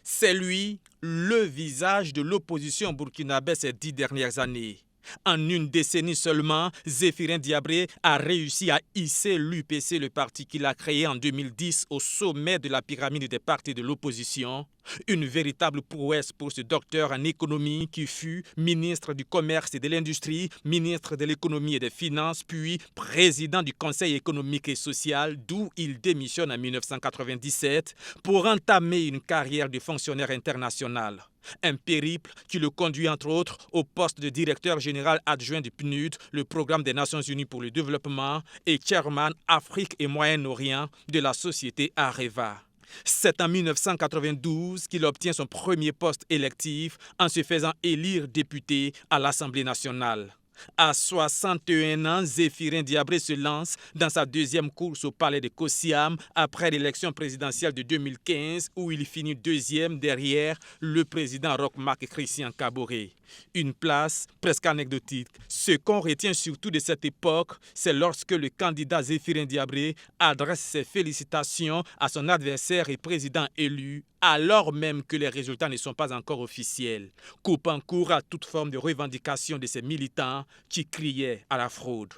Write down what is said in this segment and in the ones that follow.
C'est lui, le visage de l'opposition burkinabé ces 10 dernières années. En une décennie seulement, Zéphirin Diabré a réussi à hisser l'UPC, le parti qu'il a créé en 2010, au sommet de la pyramide des partis de l'opposition. Une véritable prouesse pour ce docteur en économie qui fut ministre du Commerce et de l'Industrie, ministre de l'Économie et des Finances, puis président du Conseil économique et social, d'où il démissionne en 1997 pour entamer une carrière de fonctionnaire international. Un périple qui le conduit entre autres au poste de directeur général adjoint du PNUD, le Programme des Nations Unies pour le développement, et chairman Afrique et Moyen-Orient de la société Areva. C'est en 1992 qu'il obtient son premier poste électif en se faisant élire député à l'Assemblée nationale. À 61 ans, Zéphirin Diabré se lance dans sa deuxième course au palais de Kosiam après l'élection présidentielle de 2015 où il finit deuxième derrière le président Roch Marc Christian Kaboré. Une place presque anecdotique. Ce qu'on retient surtout de cette époque, c'est lorsque le candidat Zéphirin Diabré adresse ses félicitations à son adversaire et président élu, alors même que les résultats ne sont pas encore officiels, coupant court à toute forme de revendication de ses militants qui criaient à la fraude.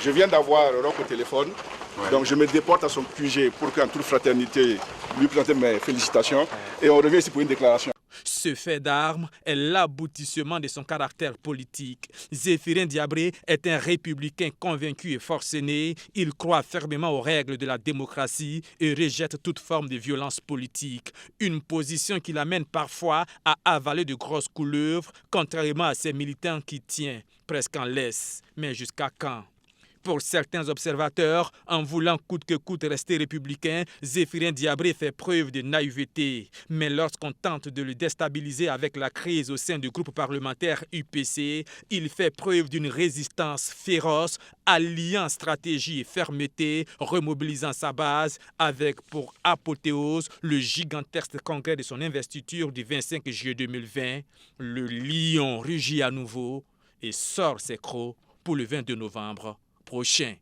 Je viens d'avoir Roch au téléphone, donc je me déporte à son QG pour qu'en toute fraternité, lui présenter mes félicitations et on revient ici pour une déclaration. Ce fait d'armes est l'aboutissement de son caractère politique. Zéphirin Diabré est un républicain convaincu et forcené. Il croit fermement aux règles de la démocratie et rejette toute forme de violence politique. Une position qui l'amène parfois à avaler de grosses couleuvres, contrairement à ses militants qui tiennent presque en laisse. Mais jusqu'à quand ? Pour certains observateurs, en voulant coûte que coûte rester républicain, Zéphirin Diabré fait preuve de naïveté. Mais lorsqu'on tente de le déstabiliser avec la crise au sein du groupe parlementaire UPC, il fait preuve d'une résistance féroce, alliant stratégie et fermeté, remobilisant sa base avec pour apothéose le gigantesque congrès de son investiture du 25 juillet 2020. Le lion rugit à nouveau et sort ses crocs pour le 22 novembre prochain.